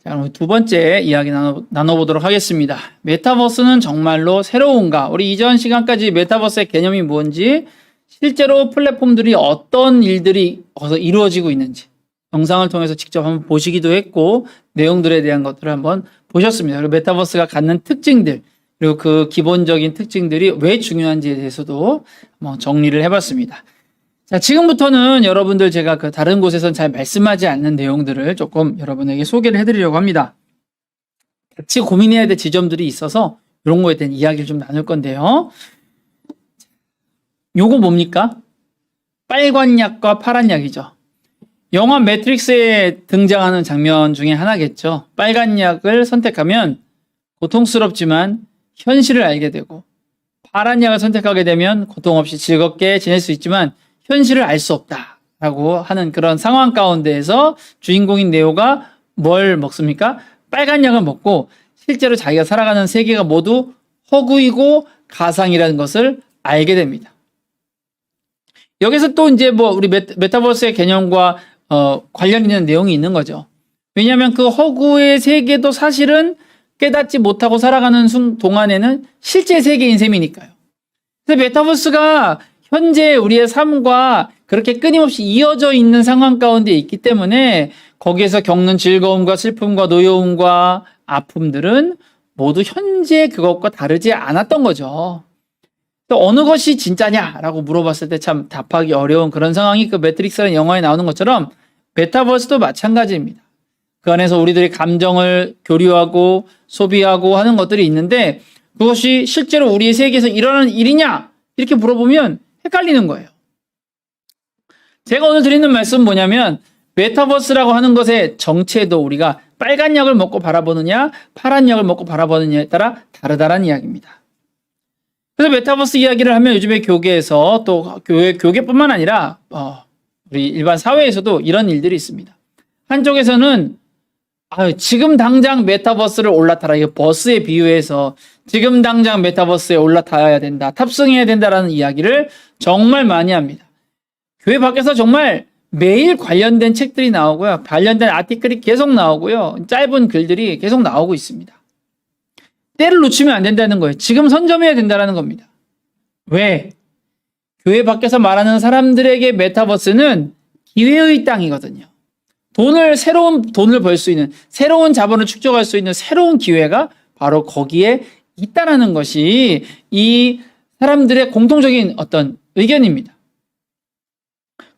자, 그럼 두 번째 이야기 나눠보도록 하겠습니다. 메타버스는 정말로 새로운가? 우리 이전 시간까지 메타버스의 개념이 뭔지, 실제로 플랫폼들이 어떤 일들이 거기서 이루어지고 있는지 영상을 통해서 직접 한번 보시기도 했고, 내용들에 대한 것들을 한번 보셨습니다. 그리고 메타버스가 갖는 특징들, 그리고 그 기본적인 특징들이 왜 중요한지에 대해서도 한번 정리를 해봤습니다. 자, 지금부터는 여러분들 제가 그 다른 곳에서는 잘 말씀하지 않는 내용들을 조금 여러분에게 소개를 해드리려고 합니다. 같이 고민해야 될 지점들이 있어서 이런 거에 대한 이야기를 좀 나눌 건데요. 요거 뭡니까? 빨간 약과 파란 약이죠. 영화 매트릭스에 등장하는 장면 중에 하나겠죠. 빨간 약을 선택하면 고통스럽지만 현실을 알게 되고, 파란 약을 선택하게 되면 고통 없이 즐겁게 지낼 수 있지만 현실을 알 수 없다라고 하는 그런 상황 가운데에서 주인공인 네오가 뭘 먹습니까? 빨간 약을 먹고 실제로 자기가 살아가는 세계가 모두 허구이고 가상이라는 것을 알게 됩니다. 여기서 또 이제 뭐 우리 메타버스의 개념과 관련 있는 내용이 있는 거죠. 왜냐하면 그 허구의 세계도 사실은 깨닫지 못하고 살아가는 동안에는 실제 세계인 셈이니까요. 그래서 메타버스가 현재 우리의 삶과 그렇게 끊임없이 이어져 있는 상황 가운데 있기 때문에 거기에서 겪는 즐거움과 슬픔과 노여움과 아픔들은 모두 현재 그것과 다르지 않았던 거죠. 또 어느 것이 진짜냐라고 물어봤을 때 참 답하기 어려운 그런 상황이 그 매트릭스라는 영화에 나오는 것처럼 메타버스도 마찬가지입니다. 그 안에서 우리들이 감정을 교류하고 소비하고 하는 것들이 있는데 그것이 실제로 우리의 세계에서 일어나는 일이냐? 이렇게 물어보면 헷갈리는 거예요. 제가 오늘 드리는 말씀은 뭐냐면 메타버스라고 하는 것의 정체도 우리가 빨간 약을 먹고 바라보느냐 파란 약을 먹고 바라보느냐에 따라 다르다라는 이야기입니다. 그래서 메타버스 이야기를 하면 요즘에 교계에서 또 교계뿐만 아니라 우리 일반 사회에서도 이런 일들이 있습니다. 한쪽에서는 지금 당장 메타버스를 올라타라. 이거 버스에 비유해서 지금 당장 메타버스에 올라타야 된다. 탑승해야 된다라는 이야기를 정말 많이 합니다. 교회 밖에서 정말 매일 관련된 책들이 나오고요. 관련된 아티클이 계속 나오고요. 짧은 글들이 계속 나오고 있습니다. 때를 놓치면 안 된다는 거예요. 지금 선점해야 된다는 겁니다. 왜? 교회 밖에서 말하는 사람들에게 메타버스는 기회의 땅이거든요. 새로운 돈을 벌 수 있는, 새로운 자본을 축적할 수 있는 새로운 기회가 바로 거기에 있다라는 것이 이 사람들의 공통적인 어떤 의견입니다.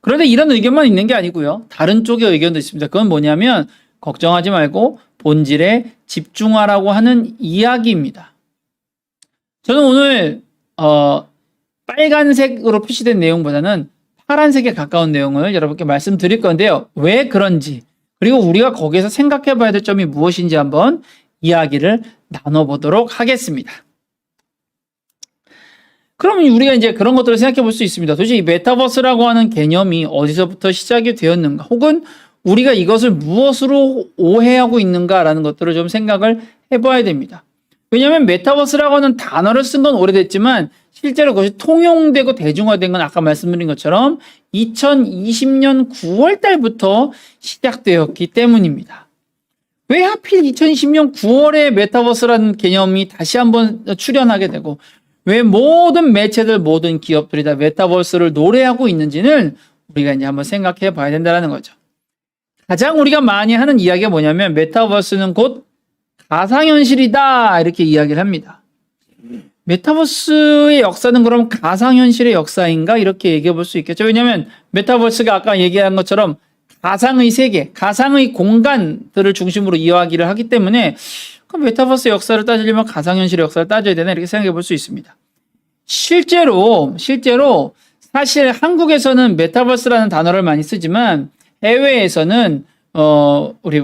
그런데 이런 의견만 있는 게 아니고요. 다른 쪽의 의견도 있습니다. 그건 뭐냐면 걱정하지 말고 본질에 집중하라고 하는 이야기입니다. 저는 오늘 빨간색으로 표시된 내용보다는 파란색에 가까운 내용을 여러분께 말씀드릴 건데요. 왜 그런지, 그리고 우리가 거기에서 생각해 봐야 될 점이 무엇인지 한번 이야기를 나눠보도록 하겠습니다. 그럼 우리가 이제 그런 것들을 생각해 볼 수 있습니다. 도대체 이 메타버스라고 하는 개념이 어디서부터 시작이 되었는가, 혹은 우리가 이것을 무엇으로 오해하고 있는가라는 것들을 좀 생각을 해봐야 됩니다. 왜냐하면 메타버스라고 하는 단어를 쓴 건 오래됐지만 실제로 그것이 통용되고 대중화된 건 아까 말씀드린 것처럼 2020년 9월 달부터 시작되었기 때문입니다. 왜 하필 2020년 9월에 메타버스라는 개념이 다시 한번 출현하게 되고 왜 모든 매체들, 모든 기업들이 다 메타버스를 노래하고 있는지는 우리가 이제 한번 생각해 봐야 된다는 거죠. 가장 우리가 많이 하는 이야기가 뭐냐면 메타버스는 곧 가상현실이다 이렇게 이야기를 합니다. 메타버스의 역사는 그럼 가상현실의 역사인가 이렇게 얘기해 볼 수 있겠죠. 왜냐하면 메타버스가 아까 얘기한 것처럼 가상의 세계, 가상의 공간들을 중심으로 이야기를 하기 때문에 그럼 메타버스 역사를 따지려면 가상현실의 역사를 따져야 되나 이렇게 생각해 볼 수 있습니다. 실제로 사실 한국에서는 메타버스라는 단어를 많이 쓰지만 해외에서는 우리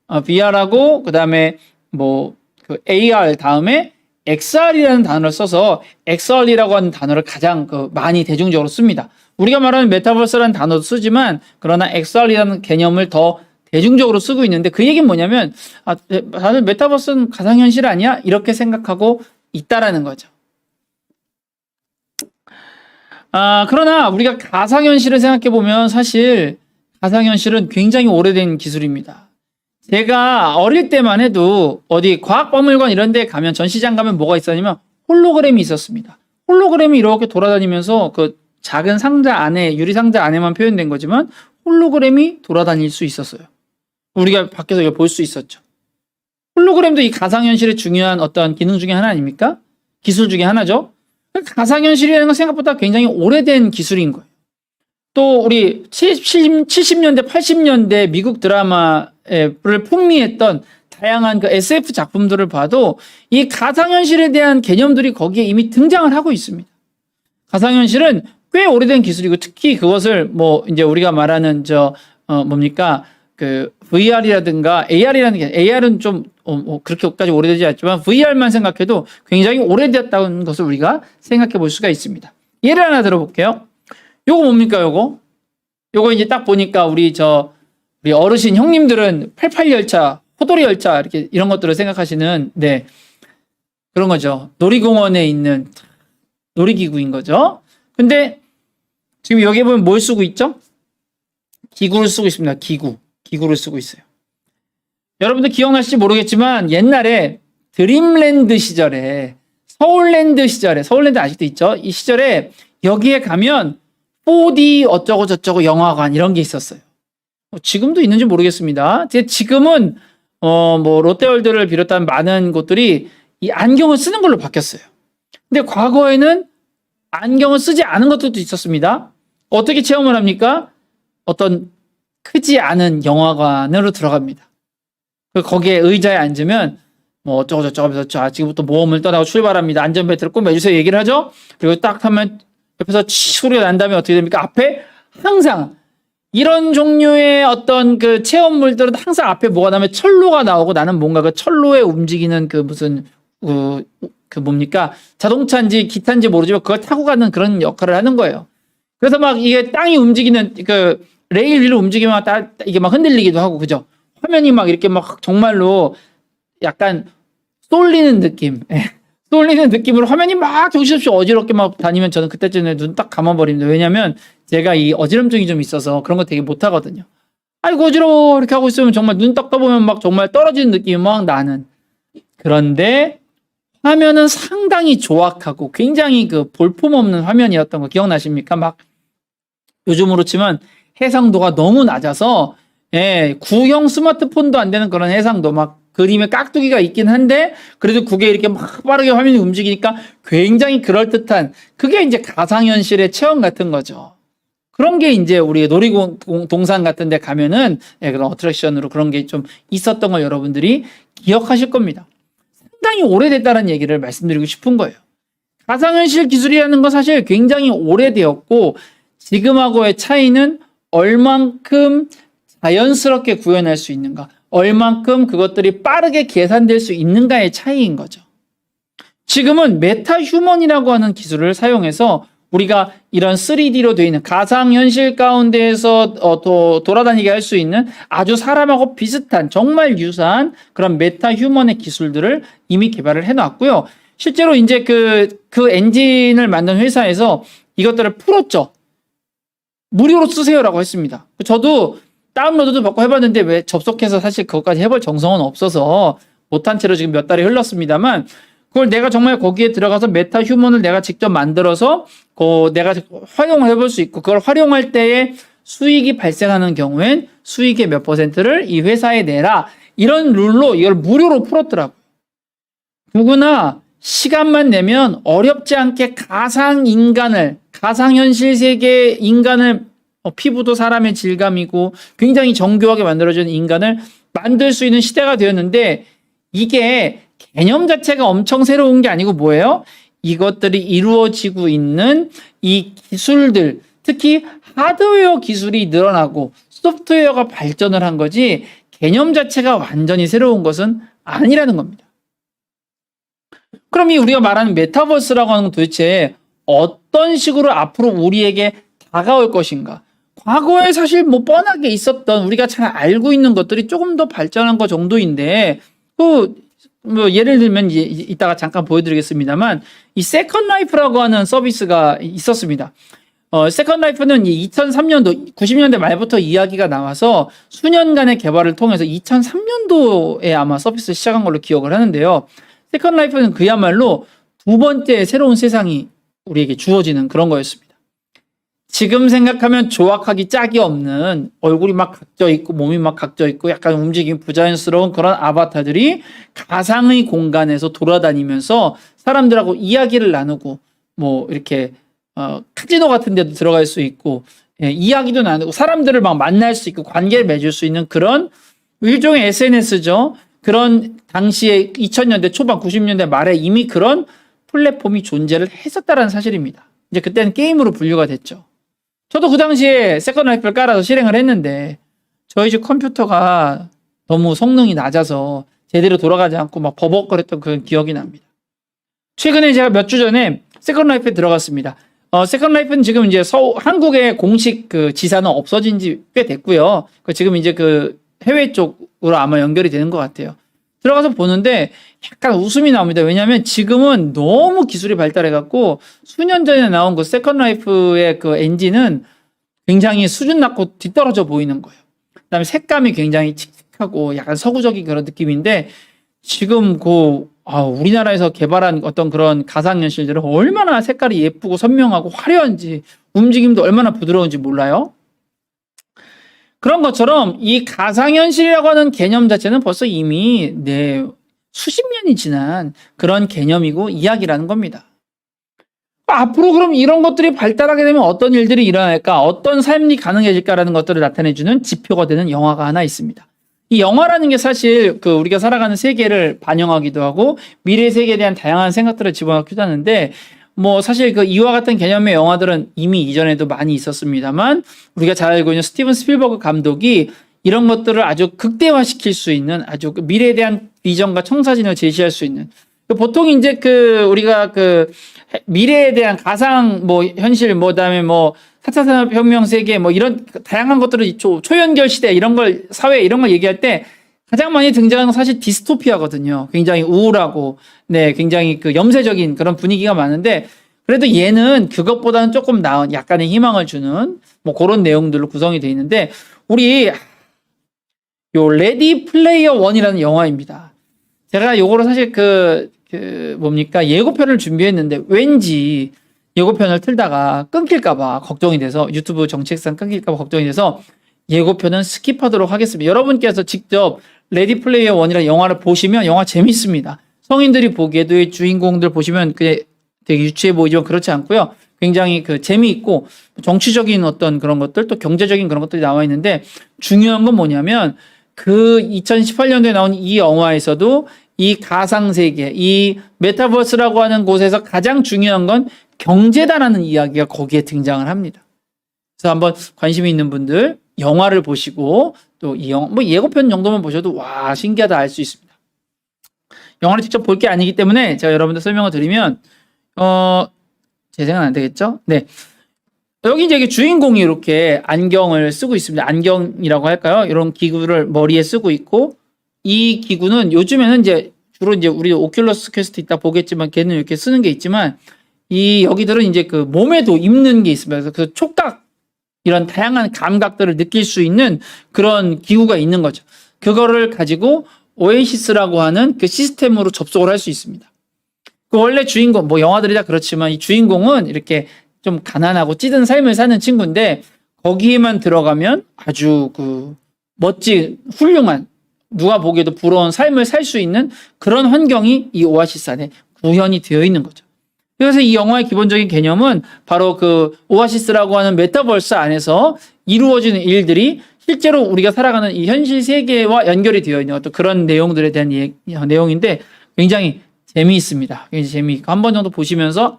VR하고 그다음에 그 AR 다음에 XR이라는 단어를 써서 XR이라고 하는 단어를 가장 많이 대중적으로 씁니다. 우리가 말하는 메타버스라는 단어도 쓰지만 그러나 XR이라는 개념을 더 대중적으로 쓰고 있는데 그 얘기는 뭐냐면 다들 메타버스는 가상현실 아니야? 이렇게 생각하고 있다라는 거죠. 그러나 우리가 가상현실을 생각해 보면 사실 가상현실은 굉장히 오래된 기술입니다. 제가 어릴 때만 해도 어디 과학박물관 이런 데 가면 전시장 가면 뭐가 있었냐면 홀로그램이 있었습니다. 홀로그램이 이렇게 돌아다니면서 그 작은 상자 안에, 유리 상자 안에만 표현된 거지만 홀로그램이 돌아다닐 수 있었어요. 우리가 밖에서 이걸 볼 수 있었죠. 홀로그램도 이 가상현실의 중요한 어떤 기능 중에 하나 아닙니까? 기술 중에 하나죠. 가상현실이라는 건 생각보다 굉장히 오래된 기술인 거예요. 또 우리 70년대, 80년대 미국 드라마를 풍미했던 다양한 그 SF 작품들을 봐도 이 가상현실에 대한 개념들이 거기에 이미 등장을 하고 있습니다. 가상현실은 꽤 오래된 기술이고 특히 그것을 뭐 이제 우리가 말하는 뭡니까? 그 VR이라든가 AR이라는 게 AR은 좀 그렇게까지 오래되지 않지만 VR만 생각해도 굉장히 오래됐다는 것을 우리가 생각해 볼 수가 있습니다. 예를 하나 들어볼게요. 요거 뭡니까, 요거? 요거 이제 딱 보니까 우리 어르신 형님들은 88열차, 호돌이 열차 이렇게 이런 것들을 생각하시는 네. 그런 거죠. 놀이공원에 있는 놀이기구인 거죠. 근데 지금 여기에 보면 뭘 쓰고 있죠? 기구를 쓰고 있습니다. 기구를 쓰고 있어요. 여러분들 기억나실지 모르겠지만 옛날에 드림랜드 시절에 서울랜드 아직도 있죠? 이 시절에 여기에 가면 4D 어쩌고 저쩌고 영화관 이런 게 있었어요. 지금도 있는지 모르겠습니다. 지금은 뭐 롯데월드를 비롯한 많은 곳들이 이 안경을 쓰는 걸로 바뀌었어요. 근데 과거에는 안경을 쓰지 않은 것들도 있었습니다. 어떻게 체험을 합니까? 어떤 크지 않은 영화관으로 들어갑니다. 거기에 의자에 앉으면 뭐 어쩌고 저쩌고 하면서 자 지금부터 모험을 떠나고 출발합니다. 안전벨트를 꼭 매주세요 얘기를 하죠. 그리고 딱 하면 옆에서 소리가 난 다음에 어떻게 됩니까? 앞에 항상 이런 종류의 어떤 그 체험물들은 항상 앞에 뭐가 나면 철로가 나오고 나는 뭔가 그 철로에 움직이는 그 무슨 그 뭡니까? 자동차인지 기타인지 모르지만 그걸 타고 가는 그런 역할을 하는 거예요. 그래서 막 이게 땅이 움직이는 그 레일 위로 움직이면 이게 막 흔들리기도 하고 그죠? 화면이 막 이렇게 막 정말로 약간 쏠리는 느낌. 쏠리는 느낌으로 화면이 막 정신없이 어지럽게 막 다니면 저는 그때쯤에 눈 딱 감아버립니다. 왜냐면 제가 이 어지럼증이 좀 있어서 그런 거 되게 못하거든요. 아이고 어지러워 이렇게 하고 있으면 정말 눈 딱 떠보면 막 정말 떨어지는 느낌이 막 나는. 그런데 화면은 상당히 조악하고 굉장히 그 볼품없는 화면이었던 거 기억나십니까? 막 요즘으로 치면 해상도가 너무 낮아서 구형 스마트폰도 안 되는 그런 해상도 막 그림에 깍두기가 있긴 한데 그래도 그게 이렇게 막 빠르게 화면이 움직이니까 굉장히 그럴듯한 그게 이제 가상현실의 체험 같은 거죠. 그런 게 이제 우리 놀이동산 같은 데 가면은 그런 어트랙션으로 그런 게 좀 있었던 걸 여러분들이 기억하실 겁니다. 상당히 오래됐다는 얘기를 말씀드리고 싶은 거예요. 가상현실 기술이라는 건 사실 굉장히 오래되었고 지금하고의 차이는 얼만큼 자연스럽게 구현할 수 있는가, 얼만큼 그것들이 빠르게 계산될 수 있는가의 차이인 거죠. 지금은 메타휴먼이라고 하는 기술을 사용해서 우리가 이런 3D로 되어 있는 가상현실 가운데에서 돌아다니게 할 수 있는 아주 사람하고 비슷한 정말 유사한 그런 메타휴먼의 기술들을 이미 개발을 해놨고요. 실제로 이제 그 엔진을 만든 회사에서 이것들을 풀었죠. 무료로 쓰세요라고 했습니다. 저도 다운로드도 받고 해봤는데 왜 접속해서 사실 그것까지 해볼 정성은 없어서 못한 채로 지금 몇 달이 흘렀습니다만 그걸 내가 정말 거기에 들어가서 메타휴먼을 내가 직접 만들어서 내가 활용을 해볼 수 있고 그걸 활용할 때에 수익이 발생하는 경우엔 수익의 몇 %를 이 회사에 내라 이런 룰로 이걸 무료로 풀었더라고요. 누구나 시간만 내면 어렵지 않게 가상현실 세계의 인간을 피부도 사람의 질감이고 굉장히 정교하게 만들어진 인간을 만들 수 있는 시대가 되었는데 이게 개념 자체가 엄청 새로운 게 아니고 뭐예요? 이것들이 이루어지고 있는 이 기술들, 특히 하드웨어 기술이 늘어나고 소프트웨어가 발전을 한 거지 개념 자체가 완전히 새로운 것은 아니라는 겁니다. 그럼 이 우리가 말하는 메타버스라고 하는 건 도대체 어떤 식으로 앞으로 우리에게 다가올 것인가? 과거에 사실 뭐 뻔하게 있었던 우리가 잘 알고 있는 것들이 조금 더 발전한 것 정도인데 뭐 예를 들면 이따가 잠깐 보여드리겠습니다만 이 세컨 라이프라고 하는 서비스가 있었습니다. 세컨 라이프는 2003년도, 90년대 말부터 이야기가 나와서 수년간의 개발을 통해서 2003년도에 아마 서비스 시작한 걸로 기억을 하는데요. 세컨 라이프는 그야말로 두 번째 새로운 세상이 우리에게 주어지는 그런 거였습니다. 지금 생각하면 조악하기 짝이 없는 얼굴이 막 각져 있고 몸이 막 각져 있고 약간 움직임이 부자연스러운 그런 아바타들이 가상의 공간에서 돌아다니면서 사람들하고 이야기를 나누고 뭐 이렇게 카지노 같은 데도 들어갈 수 있고 이야기도 나누고 사람들을 막 만날 수 있고 관계를 맺을 수 있는 그런 일종의 SNS죠. 그런 당시에 2000년대 초반 90년대 말에 이미 그런 플랫폼이 존재를 했었다는 사실입니다. 이제 그때는 게임으로 분류가 됐죠. 저도 그 당시에 세컨 라이프를 깔아서 실행을 했는데 저희 집 컴퓨터가 너무 성능이 낮아서 제대로 돌아가지 않고 막 버벅거렸던 그런 기억이 납니다. 최근에 제가 몇 주 전에 세컨 라이프에 들어갔습니다. 세컨 라이프는 지금 이제 한국의 공식 그 지사는 없어진 지 꽤 됐고요. 지금 이제 그 해외 쪽으로 아마 연결이 되는 것 같아요. 들어가서 보는데 약간 웃음이 나옵니다. 왜냐하면 지금은 너무 기술이 발달해갖고 수년 전에 나온 그 세컨 라이프의 그 엔진은 굉장히 수준 낮고 뒤떨어져 보이는 거예요. 그다음에 색감이 굉장히 칙칙하고 약간 서구적인 그런 느낌인데 지금 우리나라에서 개발한 어떤 그런 가상현실들은 얼마나 색깔이 예쁘고 선명하고 화려한지 움직임도 얼마나 부드러운지 몰라요? 그런 것처럼 이 가상현실이라고 하는 개념 자체는 벌써 이미 수십 년이 지난 그런 개념이고 이야기라는 겁니다. 앞으로 그럼 이런 것들이 발달하게 되면 어떤 일들이 일어날까, 어떤 삶이 가능해질까라는 것들을 나타내주는 지표가 되는 영화가 하나 있습니다. 이 영화라는 게 사실 우리가 살아가는 세계를 반영하기도 하고 미래 세계에 대한 다양한 생각들을 집어넣기도 하는데 뭐 사실 이와 같은 개념의 영화들은 이미 이전에도 많이 있었습니다만 우리가 잘 알고 있는 스티븐 스필버그 감독이 이런 것들을 아주 극대화시킬 수 있는 아주 미래에 대한 비전과 청사진을 제시할 수 있는 보통 이제 우리가 미래에 대한 가상 현실 그다음에 4차 산업혁명 세계 이런 다양한 것들을 초연결 시대 이런 걸 사회 이런 걸 얘기할 때 가장 많이 등장하는 건 사실 디스토피아거든요. 굉장히 우울하고 굉장히 염세적인 그런 분위기가 많은데 그래도 얘는 그것보다는 조금 나은 약간의 희망을 주는 그런 내용들로 구성이 되어 있는데 우리 요 레디 플레이어 원이라는 영화입니다. 제가 요거를 사실 예고편을 준비했는데 왠지 예고편을 틀다가 끊길까봐 걱정이 돼서 유튜브 정책상 끊길까봐 걱정이 돼서 예고편은 스킵하도록 하겠습니다. 여러분께서 직접 레디 플레이어 원이라는 영화를 보시면 영화 재밌습니다. 성인들이 보기에도 이 주인공들 보시면 되게 유치해 보이지만 그렇지 않고요. 굉장히 재미있고 정치적인 어떤 그런 것들 또 경제적인 그런 것들이 나와 있는데 중요한 건 뭐냐면 2018년도에 나온 이 영화에서도 이 가상세계, 이 메타버스라고 하는 곳에서 가장 중요한 건 경제다라는 이야기가 거기에 등장을 합니다. 그래서 한번 관심이 있는 분들 영화를 보시고 또 이 예고편 정도만 보셔도 와 신기하다 알 수 있습니다. 영화를 직접 볼 게 아니기 때문에 제가 여러분들 설명을 드리면 제 생각은 안 되겠죠? 네. 여기 이제 주인공이 이렇게 안경을 쓰고 있습니다. 안경이라고 할까요? 이런 기구를 머리에 쓰고 있고 이 기구는 요즘에는 주로 우리 오큘러스 퀘스트 이따 보겠지만 걔는 이렇게 쓰는 게 있지만 여기들은 이제 몸에도 입는 게 있습니다. 그래서 촉각 이런 다양한 감각들을 느낄 수 있는 그런 기구가 있는 거죠. 그거를 가지고 오에시스라고 하는 그 시스템으로 접속을 할 수 있습니다. 원래 주인공 영화들이 다 그렇지만 이 주인공은 이렇게 좀 가난하고 찌든 삶을 사는 친구인데 거기에만 들어가면 아주 멋진 훌륭한 누가 보기에도 부러운 삶을 살 수 있는 그런 환경이 이 오아시스 안에 구현이 되어 있는 거죠. 그래서 이 영화의 기본적인 개념은 바로 오아시스라고 하는 메타버스 안에서 이루어지는 일들이 실제로 우리가 살아가는 이 현실 세계와 연결이 되어 있는 어떤 그런 내용들에 대한 내용인데 굉장히 재미있습니다. 굉장히 재미있고 한 번 정도 보시면서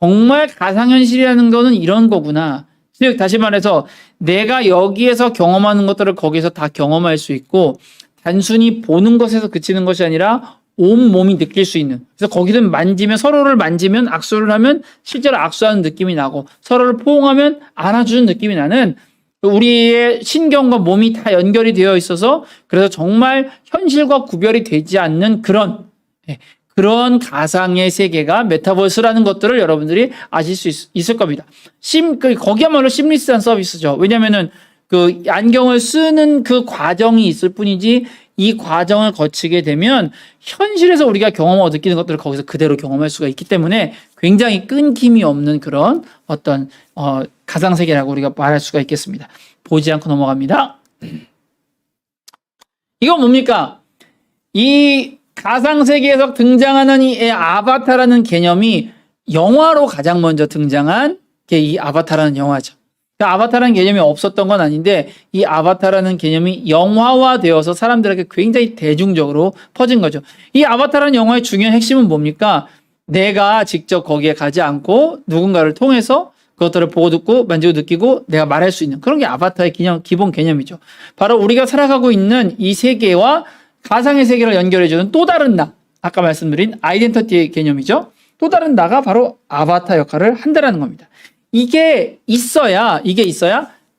정말 가상현실이라는 거는 이런 거구나. 즉 다시 말해서 내가 여기에서 경험하는 것들을 거기서 다 경험할 수 있고 단순히 보는 것에서 그치는 것이 아니라 온몸이 느낄 수 있는 그래서 거기든 서로를 만지면 악수를 하면 실제로 악수하는 느낌이 나고 서로를 포옹하면 안아주는 느낌이 나는 우리의 신경과 몸이 다 연결이 되어 있어서 그래서 정말 현실과 구별이 되지 않는 그런 그런 가상의 세계가 메타버스라는 것들을 여러분들이 아실 수 있을 겁니다. 거기야말로 심리스한 서비스죠. 왜냐면은 그 안경을 쓰는 그 과정이 있을 뿐이지 이 과정을 거치게 되면 현실에서 우리가 경험하고 느끼는 것들을 거기서 그대로 경험할 수가 있기 때문에 굉장히 끊김이 없는 그런 어떤 가상세계라고 우리가 말할 수가 있겠습니다. 보지 않고 넘어갑니다. 이건 뭡니까? 이 가상세계에서 등장하는 이 아바타라는 개념이 영화로 가장 먼저 등장한 게 이 아바타라는 영화죠. 아바타라는 개념이 없었던 건 아닌데 이 아바타라는 개념이 영화화되어서 사람들에게 굉장히 대중적으로 퍼진 거죠. 이 아바타라는 영화의 중요한 핵심은 뭡니까? 내가 직접 거기에 가지 않고 누군가를 통해서 그것들을 보고 듣고 만지고 느끼고 내가 말할 수 있는 그런 게 아바타의 기본 개념이죠. 바로 우리가 살아가고 있는 이 세계와 가상의 세계를 연결해주는 또 다른 나, 아까 말씀드린 아이덴티티의 개념이죠. 또 다른 나가 바로 아바타 역할을 한다는 겁니다. 이게 있어야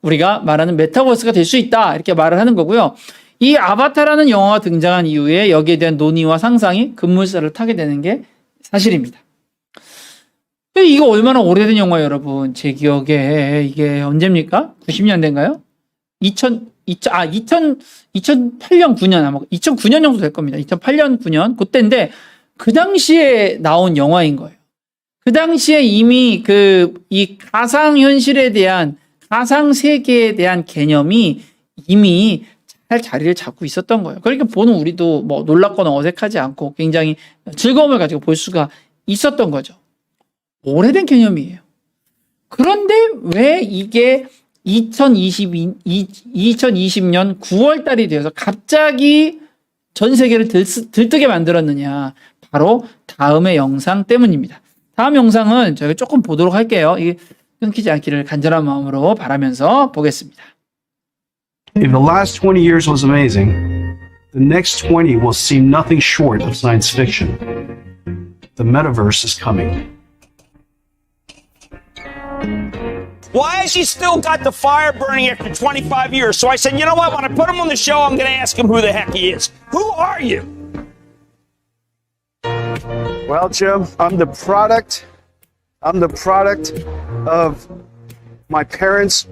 우리가 말하는 메타버스가 될 수 있다 이렇게 말을 하는 거고요. 이 아바타라는 영화가 등장한 이후에 여기에 대한 논의와 상상이 급물살을 타게 되는 게 사실입니다. 이거 얼마나 오래된 영화예요, 여러분? 제 기억에 이게 언제입니까? 90년대인가요? 2008년, 9년 아마 2009년 정도 될 겁니다. 2008년, 9년 그때인데 그 당시에 나온 영화인 거예요. 그 당시에 이미 이 가상 현실에 대한 가상 세계에 대한 개념이 이미 잘 자리를 잡고 있었던 거예요. 그러니까 보는 우리도 뭐 놀랍거나 어색하지 않고 굉장히 즐거움을 가지고 볼 수가 있었던 거죠. 오래된 개념이에요. 그런데 왜 이게 2020년 9월 달이 되어서 갑자기 전 세계를 들뜨게 만들었느냐? 바로 다음의 영상 때문입니다. 다음 영상은 저희가 조금 보도록 할게요. 이게 끊기지 않기를 간절한 마음으로 바라면서 보겠습니다. If the last 20 years was amazing, the next 20 will seem nothing short of science fiction. The metaverse is coming. Why has he still got the fire burning after 25 years? So I said, you know what? When I put him on the show, I'm going to ask him who the heck he is. Who are you? Well, Jim, I'm the product of my parents'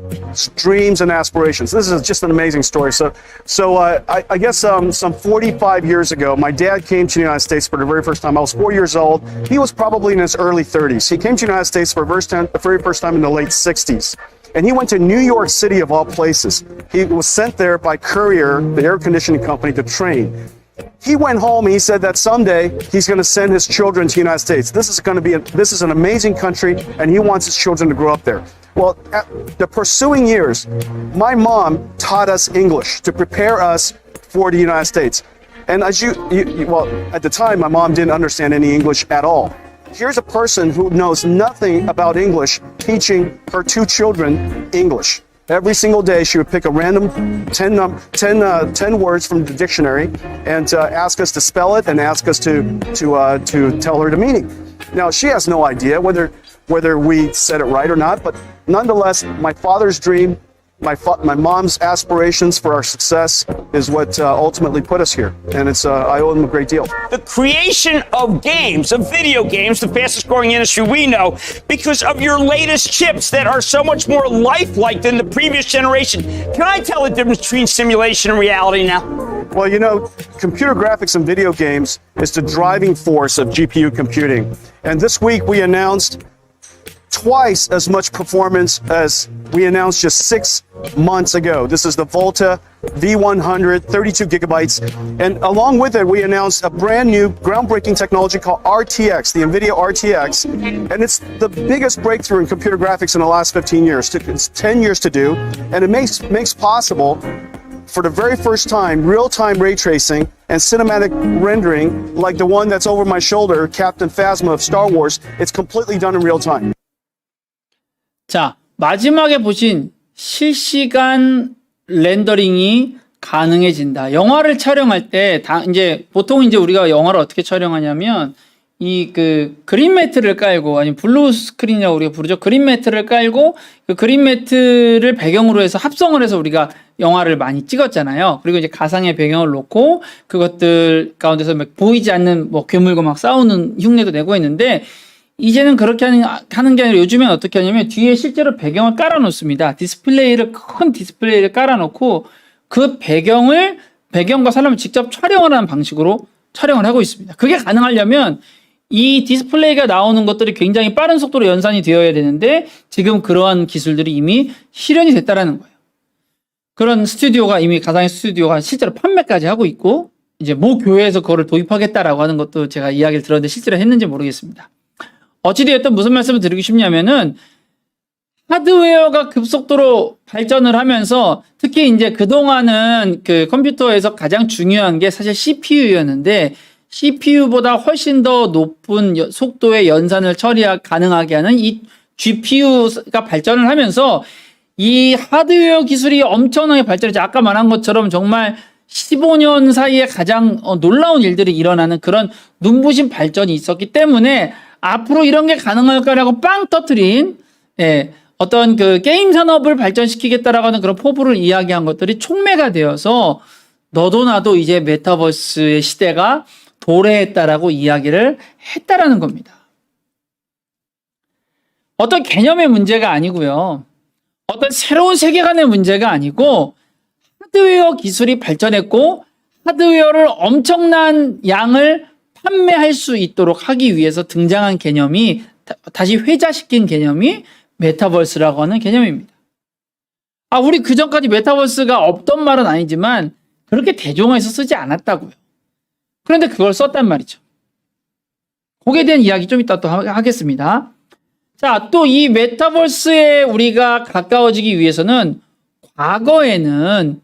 dreams and aspirations. This is just an amazing story. I guess some 45 years ago, my dad came to the United States for the very first time. I was 4 years old. He was probably in his early 30s. He came to the United States for the very first time in the late 60s. And he went to New York City, of all places. He was sent there by Courier, the air conditioning company, to train. He went home and he said that someday he's going to send his children to the United States. This is an amazing country, and he wants his children to grow up there. Well, at the pursuing years, my mom taught us English to prepare us for the United States. And as at the time, my mom didn't understand any English at all. Here's a person who knows nothing about English teaching her two children English. Every single day, she would pick a random 10 words from the dictionary and ask us to spell it and ask us to tell her the meaning. Now, she has no idea whether we said it right or not, but nonetheless, my father's dream, my mom's aspirations for our success is what ultimately put us here, and I owe them a great deal. The creation of games, of video games, the fastest growing industry we know, because of your latest chips that are so much more lifelike than the previous generation. Can I tell the difference between simulation and reality now? Well, you know, computer graphics and video games is the driving force of GPU computing. And this week we announced twice as much performance as we announced just 6 months ago. This is the Volta V100, 32 gigabytes. And along with it, we announced a brand new groundbreaking technology called RTX, the NVIDIA RTX. And it's the biggest breakthrough in computer graphics in the last 15 years. It took 10 years to do. And it makes possible, for the very first time, real-time ray tracing and cinematic rendering like the one that's over my shoulder, Captain Phasma of Star Wars. It's completely done in real time. 자, 마지막에 보신 실시간 렌더링이 가능해진다. 영화를 촬영할 때 이제 보통 이제 우리가 영화를 어떻게 촬영하냐면 이 그 그린 매트를 깔고, 아니 블루 스크린이라고 우리가 부르죠. 그린 매트를 깔고 그 그린 매트를 배경으로 해서 합성을 해서 우리가 영화를 많이 찍었잖아요. 그리고 이제 가상의 배경을 놓고 그것들 가운데서 막 보이지 않는 뭐 괴물과 막 싸우는 흉내도 내고 했는데, 이제는 그렇게 하는 게 아니라 요즘엔 어떻게 하냐면 뒤에 실제로 배경을 깔아 놓습니다. 큰 디스플레이를 깔아 놓고 그 배경과 사람을 직접 촬영을 하는 방식으로 촬영을 하고 있습니다. 그게 가능하려면 이 디스플레이가 나오는 것들이 굉장히 빠른 속도로 연산이 되어야 되는데, 지금 그러한 기술들이 이미 실현이 됐다라는 거예요. 그런 스튜디오가, 이미 가상의 스튜디오가 실제로 판매까지 하고 있고, 이제 모 교회에서 그거를 도입하겠다라고 하는 것도 제가 이야기를 들었는데 실제로 했는지 모르겠습니다. 어찌되었든 무슨 말씀을 드리고 싶냐면은, 하드웨어가 급속도로 발전을 하면서, 특히 이제 그동안은 그 컴퓨터에서 가장 중요한 게 사실 CPU였는데, CPU보다 훨씬 더 높은 속도의 연산을 가능하게 하는 이 GPU가 발전을 하면서 이 하드웨어 기술이 엄청나게 발전했죠. 아까 말한 것처럼 정말 15년 사이에 가장 놀라운 일들이 일어나는 그런 눈부신 발전이 있었기 때문에 앞으로 이런 게 가능할까라고 빵 터트린, 어떤 그 게임 산업을 발전시키겠다라고 하는 그런 포부를 이야기한 것들이 촉매가 되어서 너도 나도 이제 메타버스의 시대가 도래했다라고 이야기를 했다라는 겁니다. 어떤 개념의 문제가 아니고요. 어떤 새로운 세계관의 문제가 아니고, 하드웨어 기술이 발전했고 하드웨어를 엄청난 양을 판매할 수 있도록 하기 위해서 등장한 개념이, 다시 회자시킨 개념이 메타버스라고 하는 개념입니다. 우리 그전까지 메타버스가 없던 말은 아니지만 그렇게 대중화해서 쓰지 않았다고요. 그런데 그걸 썼단 말이죠. 거기에 대한 이야기 좀 이따 또 하겠습니다. 자, 또 이 메타버스에 우리가 가까워지기 위해서는 과거에는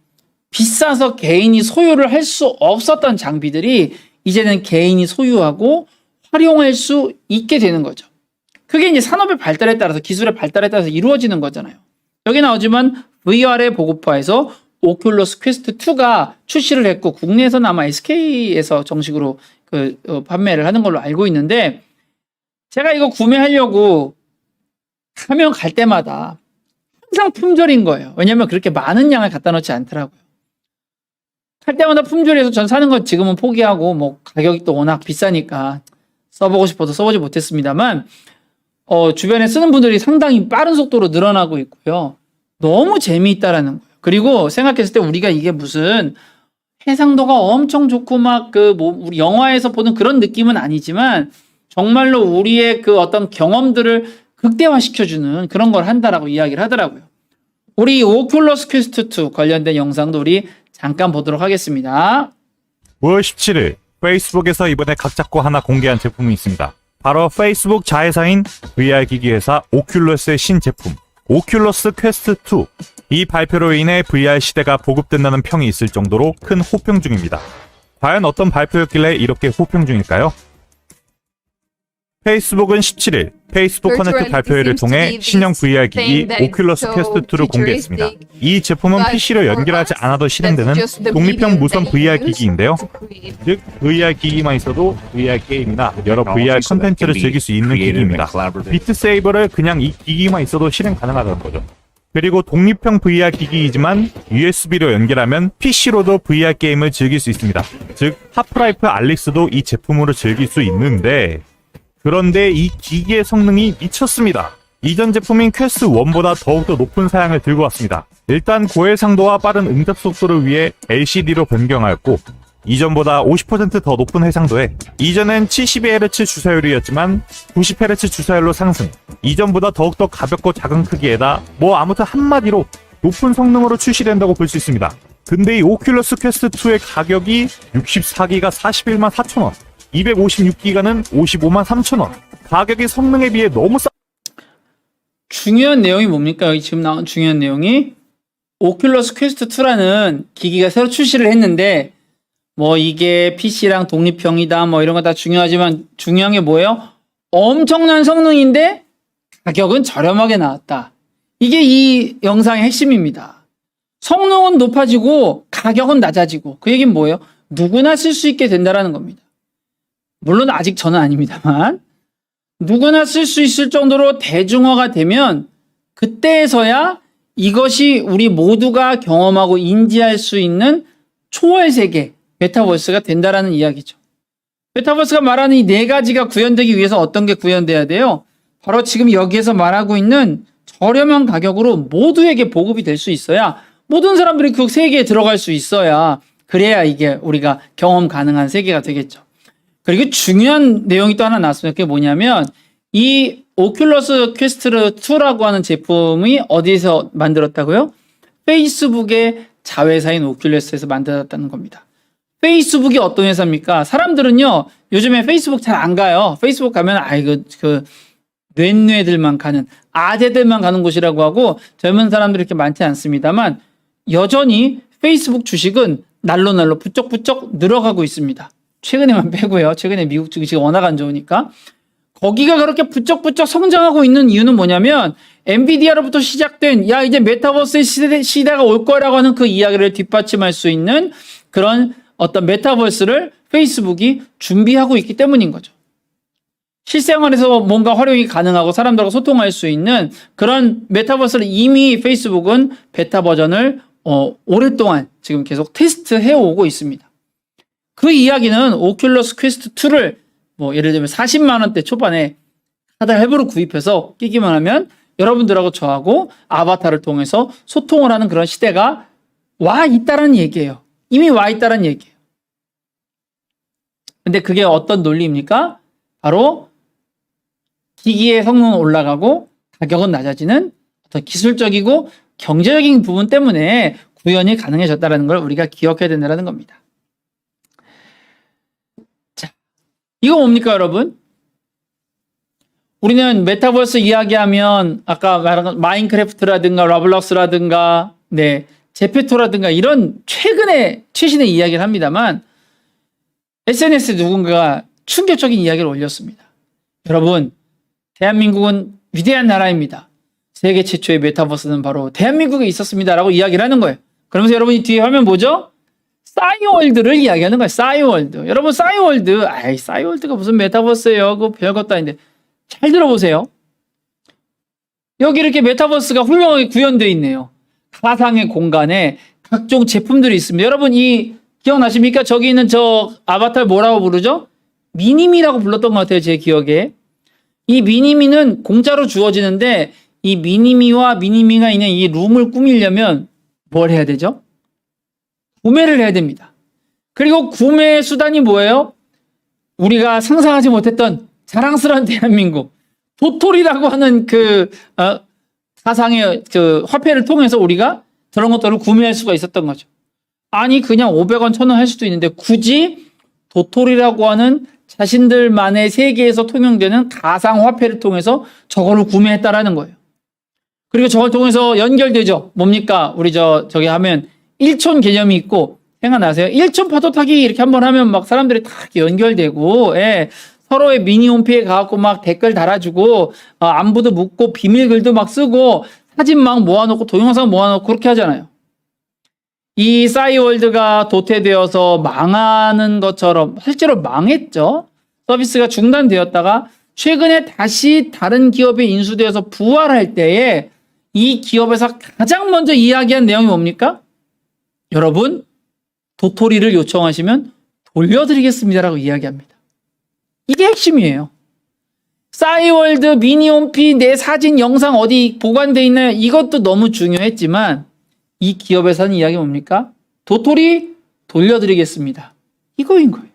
비싸서 개인이 소유를 할 수 없었던 장비들이 이제는 개인이 소유하고 활용할 수 있게 되는 거죠. 그게 이제 산업의 발달에 따라서, 기술의 발달에 따라서 이루어지는 거잖아요. 여기 나오지만 VR의 보급화에서 오큘러스 퀘스트 2가 출시를 했고, 국내에서는 아마 SK에서 정식으로 판매를 하는 걸로 알고 있는데, 제가 이거 구매하려고 가면 갈 때마다 항상 품절인 거예요. 왜냐면 그렇게 많은 양을 갖다 놓지 않더라고요. 할 때마다 품절해서 전 사는 건 지금은 포기하고, 뭐 가격이 또 워낙 비싸니까 써보고 싶어서 써보지 못했습니다만, 주변에 쓰는 분들이 상당히 빠른 속도로 늘어나고 있고요. 너무 재미있다라는 거예요. 그리고 생각했을 때 우리가 이게 무슨 해상도가 엄청 좋고 막 우리 영화에서 보는 그런 느낌은 아니지만, 정말로 우리의 그 어떤 경험들을 극대화시켜주는 그런 걸 한다라고 이야기를 하더라고요. 우리 오큘러스 퀘스트 2 관련된 영상도 우리 잠깐 보도록 하겠습니다. 5월 17일 페이스북에서 이번에 각 잡고 하나 공개한 제품이 있습니다. 바로 페이스북 자회사인 VR 기기 회사 오큘러스의 신제품 오큘러스 퀘스트 2. 이 발표로 인해 VR 시대가 보급된다는 평이 있을 정도로 큰 호평 중입니다. 과연 어떤 발표였길래 이렇게 호평 중일까요? 페이스북은 17일 페이스북 커넥트 발표회를 통해 신형 VR 기기 오큘러스 퀘스트 2를 공개했습니다. 이 제품은 PC로 연결하지 않아도 실행되는 독립형 무선 VR 기기인데요. 즉 VR 기기만 있어도 VR 게임이나 여러 VR 컨텐츠를 즐길 수 있는 기기입니다. 비트 세이버를 그냥 이 기기만 있어도 실행 가능하다는 거죠. 그리고 독립형 VR 기기이지만 USB로 연결하면 PC로도 VR 게임을 즐길 수 있습니다. 즉 하프라이프 알릭스도 이 제품으로 즐길 수 있는데, 그런데 이 기기의 성능이 미쳤습니다. 이전 제품인 퀘스트 1보다 더욱더 높은 사양을 들고 왔습니다. 일단 고해상도와 빠른 응답 속도를 위해 LCD로 변경하였고, 이전보다 50% 더 높은 해상도에 이전엔 72Hz 주사율이었지만 90Hz 주사율로 상승, 이전보다 더욱더 가볍고 작은 크기에다 아무튼 한마디로 높은 성능으로 출시된다고 볼 수 있습니다. 근데 이 오큘러스 퀘스트 2의 가격이 64기가 41만 4천원, 256기가는 55만 3천원. 가격이 성능에 비해 너무 중요한 내용이 뭡니까? 여기 지금 나온 중요한 내용이, 오큘러스 퀘스트 2라는 기기가 새로 출시를 했는데, 이게 PC랑 독립형이다 이런 거 다 중요하지만 중요한 게 뭐예요? 엄청난 성능인데 가격은 저렴하게 나왔다. 이게 이 영상의 핵심입니다. 성능은 높아지고 가격은 낮아지고, 그 얘기는 뭐예요? 누구나 쓸 수 있게 된다라는 겁니다. 물론 아직 저는 아닙니다만 누구나 쓸 수 있을 정도로 대중화가 되면 그때에서야 이것이 우리 모두가 경험하고 인지할 수 있는 초월 세계, 메타버스가 된다라는 이야기죠. 메타버스가 말하는 이 네 가지가 구현되기 위해서 어떤 게 구현돼야 돼요? 바로 지금 여기에서 말하고 있는 저렴한 가격으로 모두에게 보급이 될 수 있어야 모든 사람들이 그 세계에 들어갈 수 있어야 그래야 이게 우리가 경험 가능한 세계가 되겠죠. 그리고 중요한 내용이 또 하나 나왔습니다. 그게 뭐냐면 이 오큘러스 퀘스트 2라고 하는 제품이 어디서 만들었다고요? 페이스북의 자회사인 오큘러스에서 만들었다는 겁니다. 페이스북이 어떤 회사입니까? 사람들은요, 요즘에 페이스북 잘 안 가요. 페이스북 가면, 뇌들만 가는, 아재들만 가는 곳이라고 하고, 젊은 사람들이 이렇게 많지 않습니다만, 여전히 페이스북 주식은 날로 부쩍부쩍 늘어가고 있습니다. 최근에만 빼고요. 최근에 미국 주식이 워낙 안 좋으니까. 거기가 그렇게 부쩍부쩍 성장하고 있는 이유는 뭐냐면, 엔비디아로부터 시작된, 야, 이제 메타버스의 시대가 올 거라고 하는 그 이야기를 뒷받침할 수 있는 그런 어떤 메타버스를 페이스북이 준비하고 있기 때문인 거죠. 실생활에서 뭔가 활용이 가능하고 사람들과 소통할 수 있는 그런 메타버스를 이미 페이스북은 베타 버전을 오랫동안 지금 계속 테스트해 오고 있습니다. 그 이야기는 오큘러스 퀘스트 2를 뭐 예를 들면 40만 원대 초반에 카드 할부로 구입해서 끼기만 하면 여러분들하고 저하고 아바타를 통해서 소통을 하는 그런 시대가 와 있다라는 얘기예요. 이미 와 있다라는 얘기예요. 근데 그게 어떤 논리입니까? 바로 기기의 성능은 올라가고 가격은 낮아지는 어떤 기술적이고 경제적인 부분 때문에 구현이 가능해졌다는 걸 우리가 기억해야 된다는 겁니다. 자, 이거 뭡니까 여러분? 우리는 메타버스 이야기하면 아까 말한 마인크래프트라든가 러블록스라든가 제페토라든가 이런 최신의 이야기를 합니다만 SNS에 누군가가 충격적인 이야기를 올렸습니다. 여러분, 대한민국은 위대한 나라입니다. 세계 최초의 메타버스는 바로 대한민국에 있었습니다라고 이야기를 하는 거예요. 그러면서 여러분이 뒤에 화면 뭐죠? 싸이월드를 이야기하는 거예요. 싸이월드. 여러분 싸이월드, 싸이월드가 무슨 메타버스예요? 그거 별것도 아닌데. 잘 들어보세요. 여기 이렇게 메타버스가 훌륭하게 구현되어 있네요. 가상의 공간에 각종 제품들이 있습니다. 여러분 이 기억나십니까? 저기 있는 저 아바타를 뭐라고 부르죠? 미니미라고 불렀던 것 같아요. 제 기억에. 이 미니미는 공짜로 주어지는데 이 미니미와 미니미가 있는 이 룸을 꾸미려면 뭘 해야 되죠? 구매를 해야 됩니다. 그리고 구매 수단이 뭐예요? 우리가 상상하지 못했던 자랑스러운 대한민국 도토리라고 하는 가상의 화폐를 통해서 우리가 저런 것들을 구매할 수가 있었던 거죠. 아니 그냥 500원, 1000원 할 수도 있는데 굳이 도토리라고 하는 자신들만의 세계에서 통용되는 가상 화폐를 통해서 저거를 구매했다라는 거예요. 그리고 저걸 통해서 연결되죠. 뭡니까? 우리 저기 하면 일촌 개념이 있고 생각나세요? 일촌 파도 타기 이렇게 한번 하면 막 사람들이 다 연결되고 서로의 미니 홈피에 가갖고 막 댓글 달아주고 안부도 묻고 비밀글도 막 쓰고 사진 막 모아놓고 동영상 모아놓고 그렇게 하잖아요. 이 싸이월드가 도태되어서 망하는 것처럼 실제로 망했죠. 서비스가 중단되었다가 최근에 다시 다른 기업에 인수되어서 부활할 때에 이 기업에서 가장 먼저 이야기한 내용이 뭡니까? 여러분 도토리를 요청하시면 돌려드리겠습니다라고 이야기합니다. 이게 핵심이에요. 싸이월드, 미니홈피, 내 사진, 영상 어디 보관돼 있나요? 이것도 너무 중요했지만 이 기업에서 하는 이야기 뭡니까? 도토리 돌려드리겠습니다. 이거인 거예요.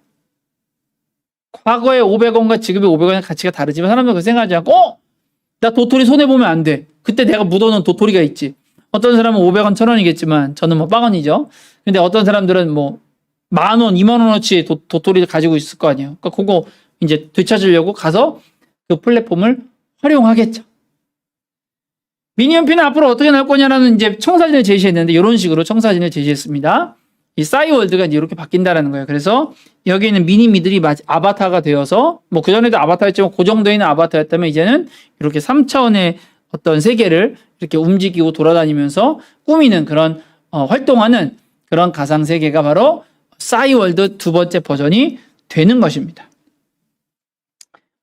과거의 500원과 지금의 500원의 가치가 다르지만 사람들은 그렇게 생각하지 않고 나 도토리 손해보면 안 돼. 그때 내가 묻어놓은 도토리가 있지. 어떤 사람은 500원, 1000원이겠지만 저는 뭐 빵원이죠. 근데 어떤 사람들은 뭐 10,000원, 20,000원어치 도토리를 가지고 있을 거 아니에요. 그러니까 그거 이제 되찾으려고 가서 그 플랫폼을 활용하겠죠. 미니홈피는 앞으로 어떻게 나올 거냐라는 이제 청사진을 제시했는데 이런 식으로 청사진을 제시했습니다. 이 싸이월드가 이제 이렇게 바뀐다라는 거예요. 그래서 여기 있는 미니미들이 아바타가 되어서 뭐 그전에도 아바타였지만 고정되어 있는 아바타였다면 이제는 이렇게 3차원의 어떤 세계를 이렇게 움직이고 돌아다니면서 꾸미는 그런 활동하는 그런 가상 세계가 바로 싸이월드 두 번째 버전이 되는 것입니다.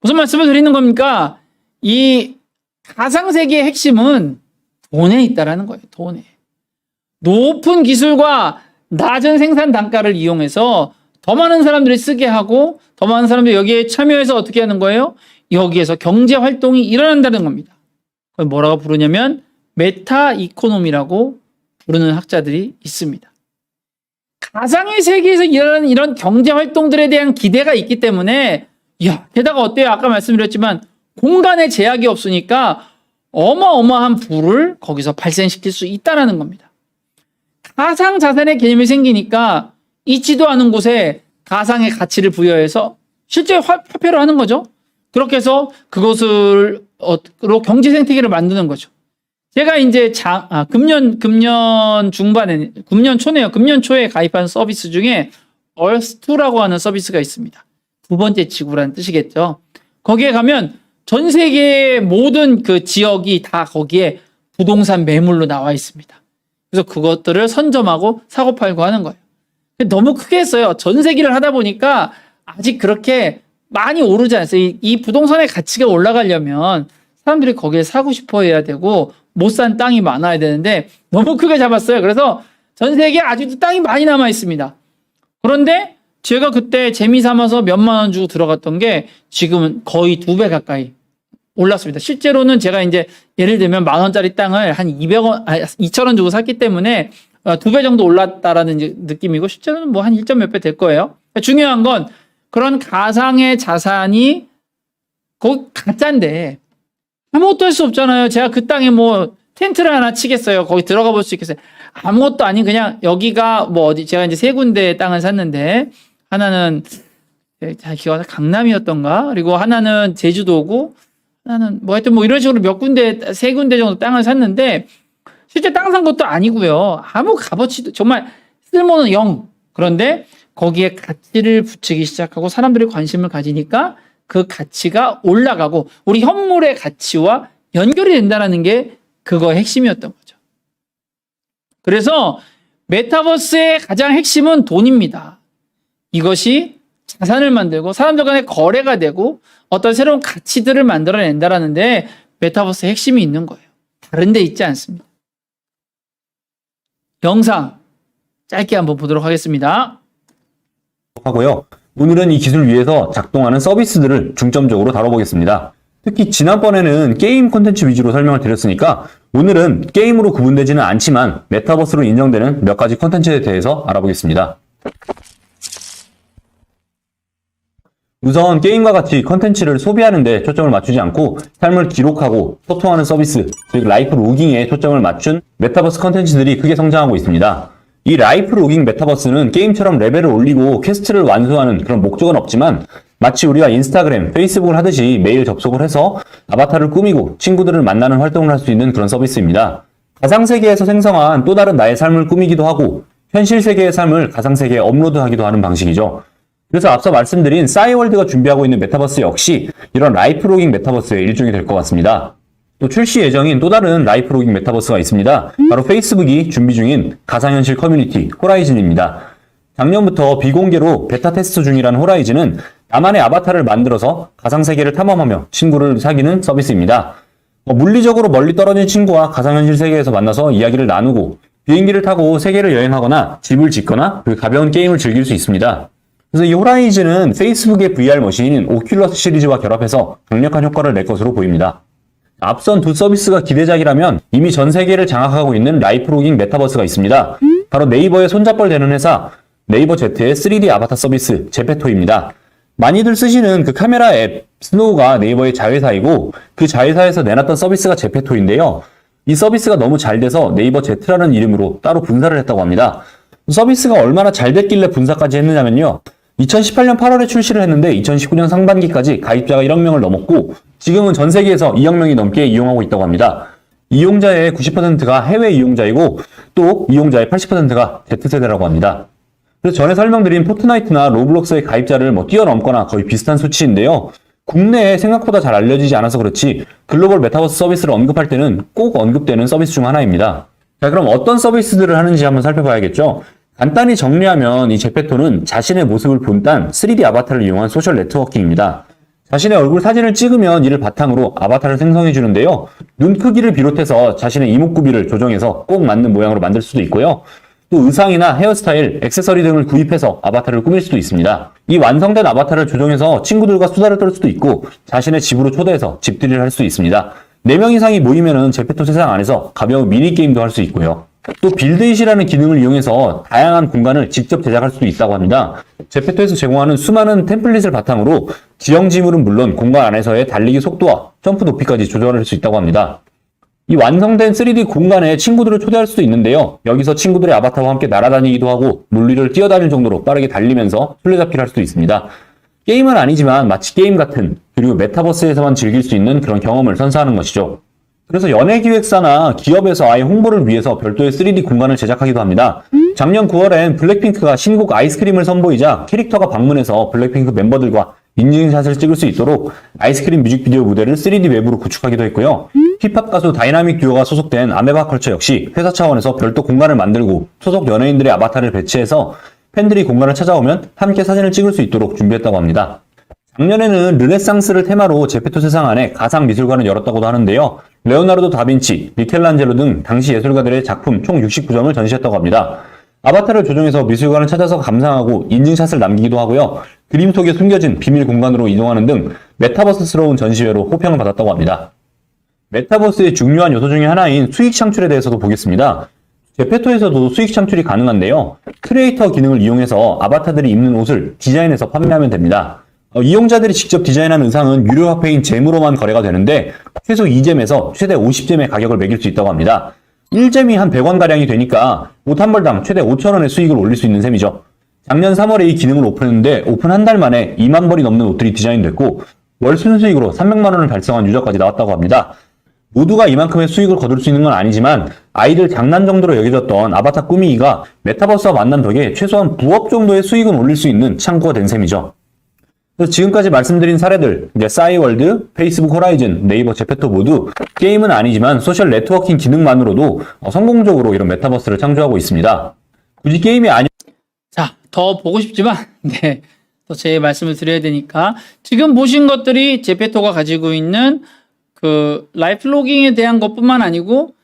무슨 말씀을 드리는 겁니까? 이 가상세계의 핵심은 돈에 있다라는 거예요. 돈에. 높은 기술과 낮은 생산 단가를 이용해서 더 많은 사람들이 쓰게 하고 더 많은 사람들이 여기에 참여해서 어떻게 하는 거예요? 여기에서 경제 활동이 일어난다는 겁니다. 그걸 뭐라고 부르냐면 메타 이코노미라고 부르는 학자들이 있습니다. 가상의 세계에서 일어나는 이런 경제 활동들에 대한 기대가 있기 때문에 게다가 어때요? 아까 말씀드렸지만 공간에 제약이 없으니까 어마어마한 부를 거기서 발생시킬 수 있다는 겁니다. 가상 자산의 개념이 생기니까 있지도 않은 곳에 가상의 가치를 부여해서 실제 화폐로 하는 거죠. 그렇게 해서 그것으로 경제 생태계를 만드는 거죠. 제가 이제 금년 중반에, 금년 초에 가입한 서비스 중에 얼스2라고 하는 서비스가 있습니다. 두 번째 지구라는 뜻이겠죠. 거기에 가면 전 세계의 모든 그 지역이 다 거기에 부동산 매물로 나와 있습니다. 그래서 그것들을 선점하고 사고 팔고 하는 거예요. 너무 크게 했어요. 전 세계를 하다 보니까 아직 그렇게 많이 오르지 않았어요. 이 부동산의 가치가 올라가려면 사람들이 거기에 사고 싶어 해야 되고 못 산 땅이 많아야 되는데 너무 크게 잡았어요. 그래서 전 세계에 아직도 땅이 많이 남아 있습니다. 그런데 제가 그때 재미 삼아서 몇만 원 주고 들어갔던 게 지금은 거의 2배 가까이 올랐습니다. 실제로는 제가 이제 예를 들면 10,000원짜리 땅을 한 2,000원 주고 샀기 때문에 2배 정도 올랐다라는 느낌이고 실제로는 뭐 한 1점 몇 배 될 거예요. 중요한 건 그런 가상의 자산이 거기 가짜인데 아무것도 할 수 없잖아요. 제가 그 땅에 뭐 텐트를 하나 치겠어요. 거기 들어가 볼 수 있겠어요. 아무것도 아닌 그냥 여기가 뭐 어디 제가 이제 3군데 땅을 샀는데 하나는 기억나 강남이었던가 그리고 하나는 제주도고 하나는 뭐 하여튼 뭐 이런 식으로 3군데 정도 땅을 샀는데 실제 땅 산 것도 아니고요. 아무 값어치도 정말 쓸모는 0. 그런데 거기에 가치를 붙이기 시작하고 사람들이 관심을 가지니까 그 가치가 올라가고 우리 현물의 가치와 연결이 된다는 게 그거의 핵심이었던 거죠. 그래서 메타버스의 가장 핵심은 돈입니다. 이것이 자산을 만들고 사람들 간의 거래가 되고 어떤 새로운 가치들을 만들어낸다라는 데 메타버스의 핵심이 있는 거예요. 다른 데 있지 않습니다. 영상 짧게 한번 보도록 하겠습니다. 하고요. 오늘은 이 기술 위에서 작동하는 서비스들을 중점적으로 다뤄보겠습니다. 특히 지난번에는 게임 콘텐츠 위주로 설명을 드렸으니까 오늘은 게임으로 구분되지는 않지만 메타버스로 인정되는 몇 가지 콘텐츠에 대해서 알아보겠습니다. 우선 게임과 같이 콘텐츠를 소비하는 데 초점을 맞추지 않고 삶을 기록하고 소통하는 서비스, 즉 라이프 로깅에 초점을 맞춘 메타버스 콘텐츠들이 크게 성장하고 있습니다. 이 라이프 로깅 메타버스는 게임처럼 레벨을 올리고 퀘스트를 완수하는 그런 목적은 없지만 마치 우리가 인스타그램, 페이스북을 하듯이 매일 접속을 해서 아바타를 꾸미고 친구들을 만나는 활동을 할 수 있는 그런 서비스입니다. 가상세계에서 생성한 또 다른 나의 삶을 꾸미기도 하고 현실 세계의 삶을 가상세계에 업로드하기도 하는 방식이죠. 그래서 앞서 말씀드린 싸이월드가 준비하고 있는 메타버스 역시 이런 라이프 로깅 메타버스의 일종이 될 것 같습니다. 또 출시 예정인 또 다른 라이프 로깅 메타버스가 있습니다. 바로 페이스북이 준비 중인 가상현실 커뮤니티 호라이즌입니다. 작년부터 비공개로 베타 테스트 중이라는 호라이즌은 나만의 아바타를 만들어서 가상세계를 탐험하며 친구를 사귀는 서비스입니다. 물리적으로 멀리 떨어진 친구와 가상현실 세계에서 만나서 이야기를 나누고 비행기를 타고 세계를 여행하거나 집을 짓거나 가벼운 게임을 즐길 수 있습니다. 그래서 이 호라이즌은 페이스북의 VR 머신인 오큘러스 시리즈와 결합해서 강력한 효과를 낼 것으로 보입니다. 앞선 두 서비스가 기대작이라면 이미 전 세계를 장악하고 있는 라이프 로깅 메타버스가 있습니다. 바로 네이버의 손잡벌 되는 회사 네이버 Z의 3D 아바타 서비스 제페토입니다. 많이들 쓰시는 그 카메라 앱 스노우가 네이버의 자회사이고 그 자회사에서 내놨던 서비스가 제페토인데요. 이 서비스가 너무 잘 돼서 네이버 Z라는 이름으로 따로 분사를 했다고 합니다. 서비스가 얼마나 잘 됐길래 분사까지 했느냐면요. 2018년 8월에 출시를 했는데 2019년 상반기까지 가입자가 1억 명을 넘었고 지금은 전 세계에서 2억 명이 넘게 이용하고 있다고 합니다. 이용자의 90%가 해외 이용자이고 또 이용자의 80%가 Z세대라고 합니다. 그래서 전에 설명드린 포트나이트나 로블록스의 가입자를 뛰어넘거나 거의 비슷한 수치인데요. 국내에 생각보다 잘 알려지지 않아서 그렇지 글로벌 메타버스 서비스를 언급할 때는 꼭 언급되는 서비스 중 하나입니다. 자, 그럼 어떤 서비스들을 하는지 한번 살펴봐야겠죠. 간단히 정리하면 이 제페토는 자신의 모습을 본딴 3D 아바타를 이용한 소셜 네트워킹입니다. 자신의 얼굴 사진을 찍으면 이를 바탕으로 아바타를 생성해 주는데요. 눈 크기를 비롯해서 자신의 이목구비를 조정해서 꼭 맞는 모양으로 만들 수도 있고요. 또 의상이나 헤어스타일, 액세서리 등을 구입해서 아바타를 꾸밀 수도 있습니다. 이 완성된 아바타를 조정해서 친구들과 수다를 떨 수도 있고 자신의 집으로 초대해서 집들이를 할 수 있습니다. 4명 이상이 모이면은 제페토 세상 안에서 가벼운 미니게임도 할 수 있고요. 또 빌드잇이라는 기능을 이용해서 다양한 공간을 직접 제작할 수도 있다고 합니다. 제페토에서 제공하는 수많은 템플릿을 바탕으로 지형 지물은 물론 공간 안에서의 달리기 속도와 점프 높이까지 조절할 수 있다고 합니다. 이 완성된 3D 공간에 친구들을 초대할 수도 있는데요. 여기서 친구들의 아바타와 함께 날아다니기도 하고 물리를 뛰어다닐 정도로 빠르게 달리면서 술래잡기를 할 수도 있습니다. 게임은 아니지만 마치 게임 같은, 그리고 메타버스에서만 즐길 수 있는 그런 경험을 선사하는 것이죠. 그래서 연예기획사나 기업에서 아예 홍보를 위해서 별도의 3D 공간을 제작하기도 합니다. 작년 9월엔 블랙핑크가 신곡 아이스크림을 선보이자 캐릭터가 방문해서 블랙핑크 멤버들과 인증샷을 찍을 수 있도록 아이스크림 뮤직비디오 무대를 3D 웹으로 구축하기도 했고요. 힙합 가수 다이나믹 듀오가 소속된 아메바 컬처 역시 회사 차원에서 별도 공간을 만들고 소속 연예인들의 아바타를 배치해서 팬들이 공간을 찾아오면 함께 사진을 찍을 수 있도록 준비했다고 합니다. 작년에는 르네상스를 테마로 제페토 세상 안에 가상 미술관을 열었다고도 하는데요. 레오나르도 다빈치, 미켈란젤로 등 당시 예술가들의 작품 총 69점을 전시했다고 합니다. 아바타를 조정해서 미술관을 찾아서 감상하고 인증샷을 남기기도 하고요. 그림 속에 숨겨진 비밀 공간으로 이동하는 등 메타버스스러운 전시회로 호평을 받았다고 합니다. 메타버스의 중요한 요소 중에 하나인 수익 창출에 대해서도 보겠습니다. 제페토에서도 수익 창출이 가능한데요. 크리에이터 기능을 이용해서 아바타들이 입는 옷을 디자인해서 판매하면 됩니다. 이용자들이 직접 디자인한 의상은 유료 화폐인 잼으로만 거래가 되는데 최소 2잼에서 최대 50잼의 가격을 매길 수 있다고 합니다. 1잼이 한 100원가량이 되니까 옷 한 벌당 최대 5,000원의 수익을 올릴 수 있는 셈이죠. 작년 3월에 이 기능을 오픈했는데 오픈 한 달 만에 2만 벌이 넘는 옷들이 디자인됐고 월 순수익으로 300만 원을 달성한 유저까지 나왔다고 합니다. 모두가 이만큼의 수익을 거둘 수 있는 건 아니지만 아이들 장난 정도로 여겨졌던 아바타 꾸미기가 메타버스와 만난 덕에 최소한 부업 정도의 수익은 올릴 수 있는 창구가 된 셈이죠. 그래서 지금까지 말씀드린 사례들, 싸이월드, 페이스북 호라이즌, 네이버 제페토 모두 게임은 아니지만 소셜 네트워킹 기능만으로도 성공적으로 이런 메타버스를 창조하고 있습니다. 굳이 게임이 아니... 자, 더 보고 싶지만, 네. 또 제 말씀을 드려야 되니까. 지금 보신 것들이 제페토가 가지고 있는 그 라이프 로깅에 대한 것뿐만 아니고,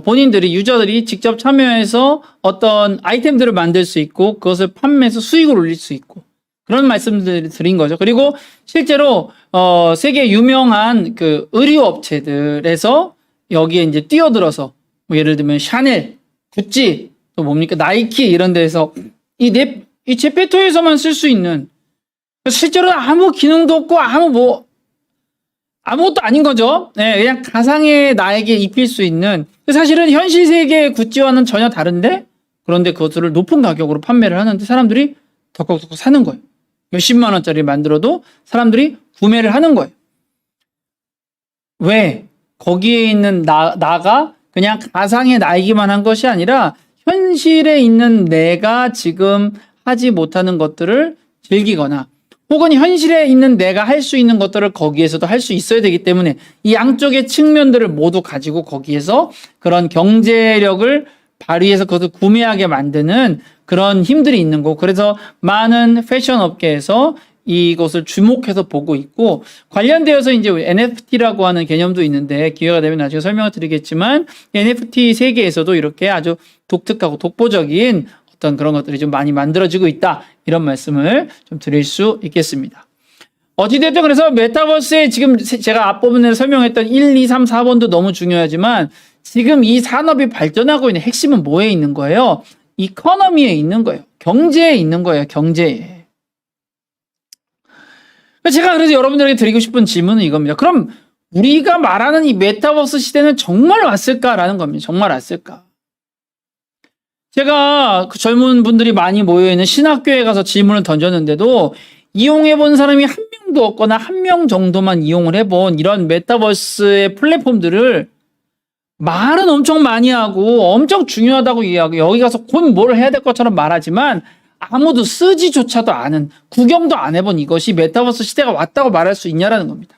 본인들이, 유저들이 직접 참여해서 어떤 아이템들을 만들 수 있고, 그것을 판매해서 수익을 올릴 수 있고, 그런 말씀들을 드린 거죠. 그리고 실제로, 세계 유명한 그 의류 업체들에서 여기에 이제 뛰어들어서, 뭐 예를 들면 샤넬, 구찌, 또 뭡니까, 나이키 이런 데에서 이 제페토에서만 쓸 수 있는, 실제로 아무 기능도 없고 아무것도 아닌 거죠. 네, 그냥 가상의 나에게 입힐 수 있는, 사실은 현실 세계의 구찌와는 전혀 다른데, 그런데 그것들을 높은 가격으로 판매를 하는데 사람들이 덕덕덕 사는 거예요. 몇십만 원짜리 만들어도 사람들이 구매를 하는 거예요. 왜? 거기에 있는 나가 그냥 가상의 나이기만 한 것이 아니라 현실에 있는 내가 지금 하지 못하는 것들을 즐기거나 혹은 현실에 있는 내가 할 수 있는 것들을 거기에서도 할 수 있어야 되기 때문에 이 양쪽의 측면들을 모두 가지고 거기에서 그런 경제력을 발휘해서 그것을 구매하게 만드는 그런 힘들이 있는 거고, 그래서 많은 패션 업계에서 이것을 주목해서 보고 있고, 관련되어서 이제 NFT라고 하는 개념도 있는데 기회가 되면 나중에 설명을 드리겠지만 NFT 세계에서도 이렇게 아주 독특하고 독보적인 어떤 그런 것들이 좀 많이 만들어지고 있다, 이런 말씀을 좀 드릴 수 있겠습니다. 어찌됐든 그래서 메타버스에 지금 제가 앞부분에 설명했던 1, 2, 3, 4번도 너무 중요하지만 지금 이 산업이 발전하고 있는 핵심은 뭐에 있는 거예요? 이코노미에 있는 거예요. 경제에 있는 거예요. 경제에. 제가 그래서 여러분들에게 드리고 싶은 질문은 이겁니다. 그럼 우리가 말하는 이 메타버스 시대는 정말 왔을까라는 겁니다. 정말 왔을까? 제가 그 젊은 분들이 많이 모여있는 신학교에 가서 질문을 던졌는데도 이용해 본 사람이 한 명도 없거나 한 명 정도만 이용을 해본 이런 메타버스의 플랫폼들을 말은 엄청 많이 하고 엄청 중요하다고 이야기하고 여기 가서 곧 뭘 해야 될 것처럼 말하지만 아무도 쓰지조차도 않은, 구경도 안 해본 이것이 메타버스 시대가 왔다고 말할 수 있냐라는 겁니다.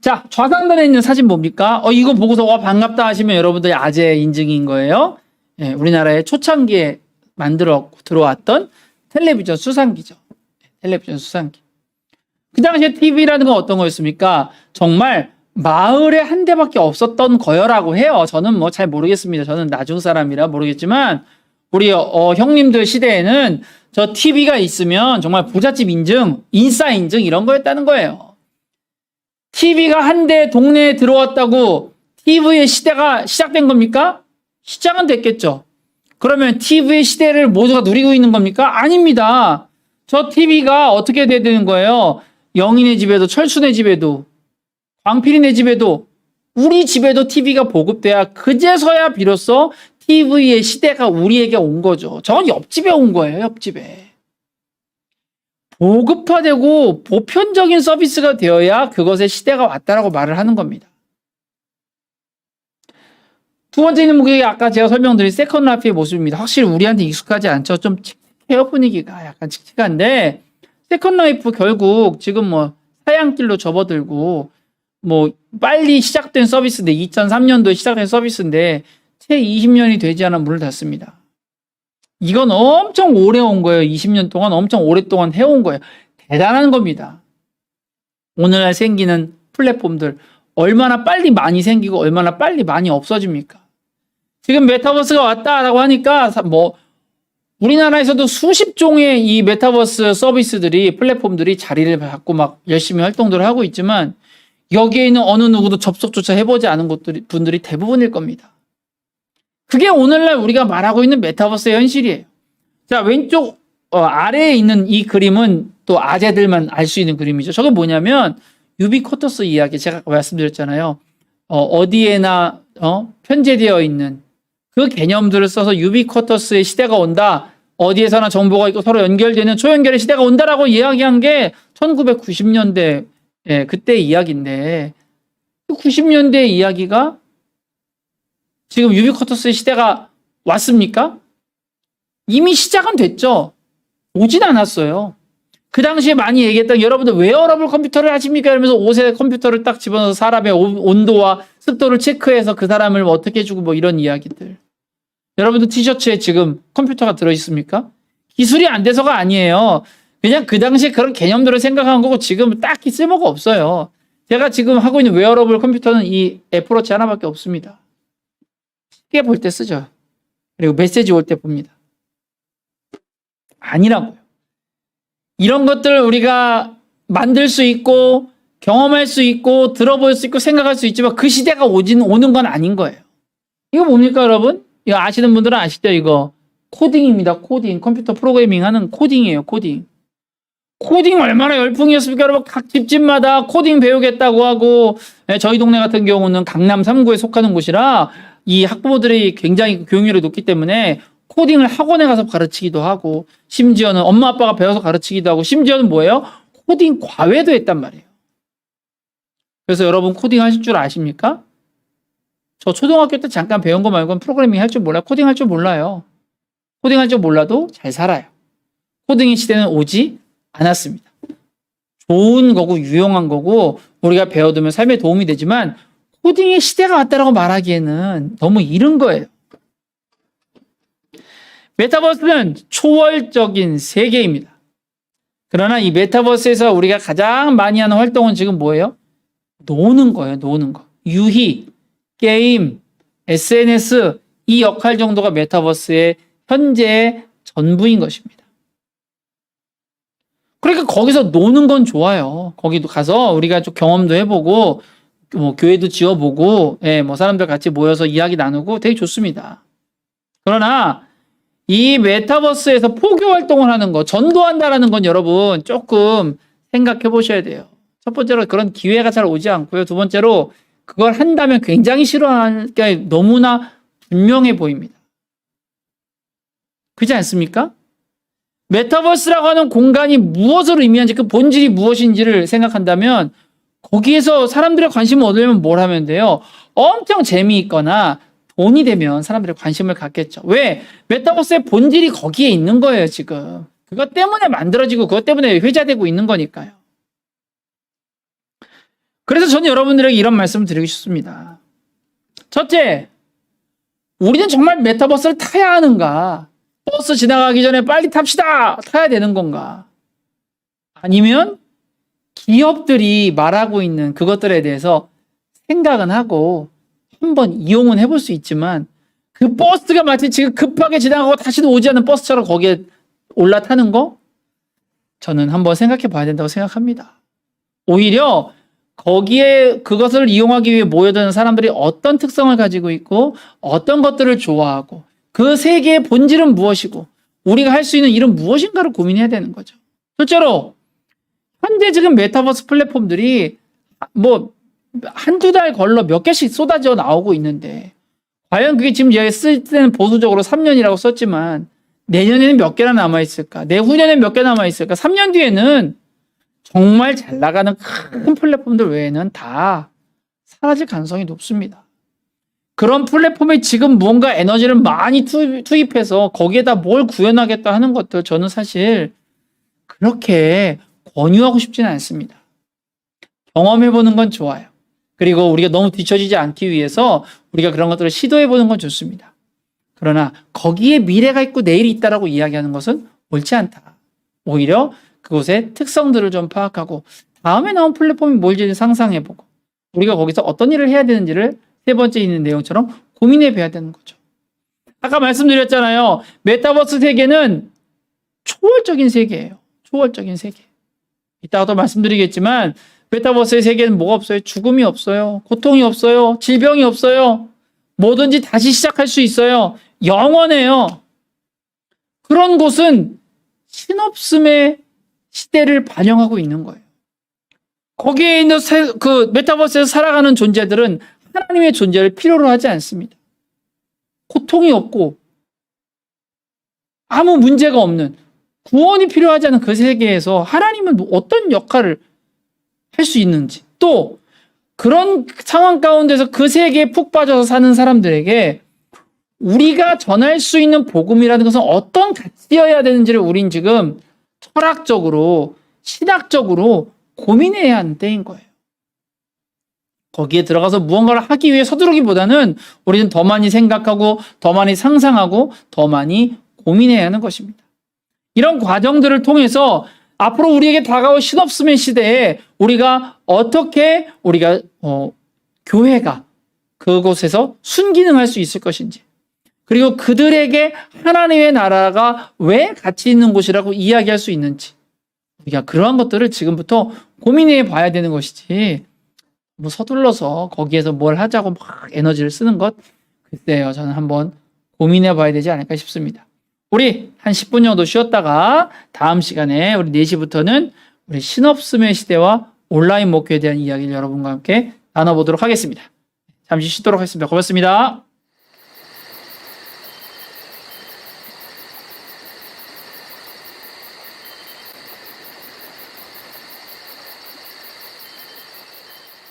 자, 좌상단에 있는 사진 뭡니까? 이거 보고서 와 반갑다 하시면 여러분들이 아재 인증인 거예요. 예, 우리나라의 초창기에 만들어 들어왔던 텔레비전 수상기죠. 텔레비전 수상기. 그 당시에 TV라는 건 어떤 거였습니까? 정말 마을에 한 대밖에 없었던 거여라고 해요. 저는 뭐 잘 모르겠습니다. 저는 나중 사람이라 모르겠지만 우리 형님들 시대에는 저 TV가 있으면 정말 부잣집 인증, 인싸 인증 이런 거였다는 거예요. TV가 한 대 동네에 들어왔다고 TV의 시대가 시작된 겁니까? 시작은 됐겠죠. 그러면 TV의 시대를 모두가 누리고 있는 겁니까? 아닙니다. 저 TV가 어떻게 되는 거예요? 영희네 집에도, 철수네 집에도, 광필이네 집에도, 우리 집에도 TV가 보급돼야 그제서야 비로소 TV의 시대가 우리에게 온 거죠. 저건 옆집에 온 거예요, 옆집에. 보급화되고 보편적인 서비스가 되어야 그것의 시대가 왔다라고 말을 하는 겁니다. 두 번째 있는 목적이 아까 제가 설명드린 세컨드 라이프의 모습입니다. 확실히 우리한테 익숙하지 않죠. 좀 칙칙해요, 분위기가. 약간 칙칙한데 세컨드 라이프 결국 지금 뭐 사양길로 접어들고 뭐 빨리 시작된 서비스인데 2003년도에 시작된 서비스인데 채 20년이 되지 않아 문을 닫습니다. 이건 엄청 오래 온 거예요. 20년 동안 엄청 오랫동안 해온 거예요. 대단한 겁니다. 오늘날 생기는 플랫폼들 얼마나 빨리 많이 생기고 얼마나 빨리 많이 없어집니까? 지금 메타버스가 왔다라고 하니까 뭐 우리나라에서도 수십 종의 이 메타버스 서비스들이 플랫폼들이 자리를 잡고 막 열심히 활동들을 하고 있지만 여기에 있는 어느 누구도 접속조차 해보지 않은 분들이 대부분일 겁니다. 그게 오늘날 우리가 말하고 있는 메타버스의 현실이에요. 자, 왼쪽 아래에 있는 이 그림은 또 아재들만 알 수 있는 그림이죠. 저게 뭐냐면 유비쿼터스 이야기 제가 말씀드렸잖아요. 어디에나 편제되어 있는 그 개념들을 써서 유비쿼터스의 시대가 온다. 어디에서나 정보가 있고 서로 연결되는 초연결의 시대가 온다라고 이야기한 게 1990년대 그때 이야기인데 그 90년대 이야기가 지금 유비쿼터스의 시대가 왔습니까? 이미 시작은 됐죠. 오진 않았어요. 그 당시에 많이 얘기했던 여러분들 웨어러블 컴퓨터를 하십니까? 이러면서 옷에 컴퓨터를 딱 집어넣어서 사람의 온도와 습도를 체크해서 그 사람을 뭐 어떻게 해주고 뭐 이런 이야기들. 여러분들 티셔츠에 지금 컴퓨터가 들어있습니까? 기술이 안 돼서가 아니에요. 그냥 그 당시에 그런 개념들을 생각한 거고 지금 딱히 쓸모가 없어요. 제가 지금 하고 있는 웨어러블 컴퓨터는 이 애플워치 하나밖에 없습니다. 시계 볼 때 쓰죠. 그리고 메시지 올 때 봅니다. 아니라고요. 이런 것들을 우리가 만들 수 있고 경험할 수 있고 들어볼 수 있고 생각할 수 있지만 그 시대가 오는 건 아닌 거예요. 이거 뭡니까 여러분? 이거 아시는 분들은 아시죠? 이거 코딩입니다. 코딩. 컴퓨터 프로그래밍 하는 코딩이에요. 코딩. 코딩 얼마나 열풍이었습니까? 여러분 각 집집마다 코딩 배우겠다고 하고 저희 동네 같은 경우는 강남 3구에 속하는 곳이라 이 학부모들이 굉장히 교육률이 높기 때문에 코딩을 학원에 가서 가르치기도 하고 심지어는 엄마 아빠가 배워서 가르치기도 하고 심지어는 뭐예요? 코딩 과외도 했단 말이에요. 그래서 여러분 코딩 하실 줄 아십니까? 저 초등학교 때 잠깐 배운 거 말고는 프로그래밍 할 줄 몰라요. 코딩 할 줄 몰라요. 코딩 할 줄 몰라도 잘 살아요. 코딩의 시대는 오지 않았습니다. 좋은 거고 유용한 거고 우리가 배워두면 삶에 도움이 되지만 코딩의 시대가 왔다라고 말하기에는 너무 이른 거예요. 메타버스는 초월적인 세계입니다. 그러나 이 메타버스에서 우리가 가장 많이 하는 활동은 지금 뭐예요? 노는 거예요. 노는 거. 유희, 게임, SNS 이 역할 정도가 메타버스의 현재의 전부인 것입니다. 그러니까 거기서 노는 건 좋아요. 거기도 가서 우리가 좀 경험도 해보고 뭐 교회도 지어보고 뭐 사람들 같이 모여서 이야기 나누고 되게 좋습니다. 그러나 이 메타버스에서 포교 활동을 하는 거, 전도한다라는 건 여러분 조금 생각해 보셔야 돼요. 첫 번째로 그런 기회가 잘 오지 않고요. 두 번째로 그걸 한다면 굉장히 싫어하는 게 너무나 분명해 보입니다. 그렇지 않습니까? 메타버스라고 하는 공간이 무엇을 의미하는지 그 본질이 무엇인지를 생각한다면 거기에서 사람들의 관심을 얻으려면 뭘 하면 돼요? 엄청 재미있거나 돈이 되면 사람들의 관심을 갖겠죠. 왜? 메타버스의 본질이 거기에 있는 거예요, 지금. 그것 때문에 만들어지고 그것 때문에 회자되고 있는 거니까요. 그래서 저는 여러분들에게 이런 말씀을 드리고 싶습니다. 첫째, 우리는 정말 메타버스를 타야 하는가? 버스 지나가기 전에 빨리 탑시다! 타야 되는 건가? 아니면 기업들이 말하고 있는 그것들에 대해서 생각은 하고 한번 이용은 해볼 수 있지만 그 버스가 마치 지금 급하게 지나가고 다시는 오지 않는 버스처럼 거기에 올라타는 거 저는 한번 생각해 봐야 된다고 생각합니다. 오히려 거기에 그것을 이용하기 위해 모여드는 사람들이 어떤 특성을 가지고 있고 어떤 것들을 좋아하고 그 세계의 본질은 무엇이고 우리가 할 수 있는 일은 무엇인가를 고민해야 되는 거죠. 실제로 현재 지금 메타버스 플랫폼들이 뭐 한두 달 걸러 몇 개씩 쏟아져 나오고 있는데 과연 그게 지금 얘가 쓸 때는 보수적으로 3년이라고 썼지만 내년에는 몇 개나 남아있을까? 내후년에는 몇 개 남아있을까? 3년 뒤에는 정말 잘 나가는 큰 플랫폼들 외에는 다 사라질 가능성이 높습니다. 그런 플랫폼에 지금 뭔가 에너지를 많이 투입해서 거기에다 뭘 구현하겠다 하는 것들 저는 사실 그렇게 권유하고 싶지는 않습니다. 경험해보는 건 좋아요. 그리고 우리가 너무 뒤처지지 않기 위해서 우리가 그런 것들을 시도해보는 건 좋습니다. 그러나 거기에 미래가 있고 내일이 있다라고 이야기하는 것은 옳지 않다. 오히려 그곳의 특성들을 좀 파악하고 다음에 나온 플랫폼이 뭘지 상상해보고 우리가 거기서 어떤 일을 해야 되는지를 세 번째 있는 내용처럼 고민해봐야 되는 거죠. 아까 말씀드렸잖아요. 메타버스 세계는 초월적인 세계예요. 초월적인 세계. 이따가 또 말씀드리겠지만 메타버스의 세계는 뭐가 없어요? 죽음이 없어요. 고통이 없어요. 질병이 없어요. 뭐든지 다시 시작할 수 있어요. 영원해요. 그런 곳은 신없음의 시대를 반영하고 있는 거예요. 거기에 있는 그 메타버스에서 살아가는 존재들은 하나님의 존재를 필요로 하지 않습니다. 고통이 없고 아무 문제가 없는 구원이 필요하지 않은 그 세계에서 하나님은 어떤 역할을 할 수 있는지 또 그런 상황 가운데서 그 세계에 푹 빠져서 사는 사람들에게 우리가 전할 수 있는 복음이라는 것은 어떤 가치여야 되는지를 우린 지금 철학적으로 신학적으로 고민해야 하는 때인 거예요. 거기에 들어가서 무언가를 하기 위해 서두르기보다는 우리는 더 많이 생각하고 더 많이 상상하고 더 많이 고민해야 하는 것입니다. 이런 과정들을 통해서 앞으로 우리에게 다가올 신없음의 시대에 우리가 어떻게 교회가 그곳에서 순기능할 수 있을 것인지 그리고 그들에게 하나님의 나라가 왜 가치 있는 곳이라고 이야기할 수 있는지 우리가 그러한 것들을 지금부터 고민해 봐야 되는 것이지 뭐 서둘러서 거기에서 뭘 하자고 막 에너지를 쓰는 것 글쎄요 저는 한번 고민해 봐야 되지 않을까 싶습니다. 우리 한 10분 정도 쉬었다가 다음 시간에 우리 4시부터는 우리 신없음의 시대와 온라인 목회에 대한 이야기를 여러분과 함께 나눠보도록 하겠습니다. 잠시 쉬도록 하겠습니다. 고맙습니다.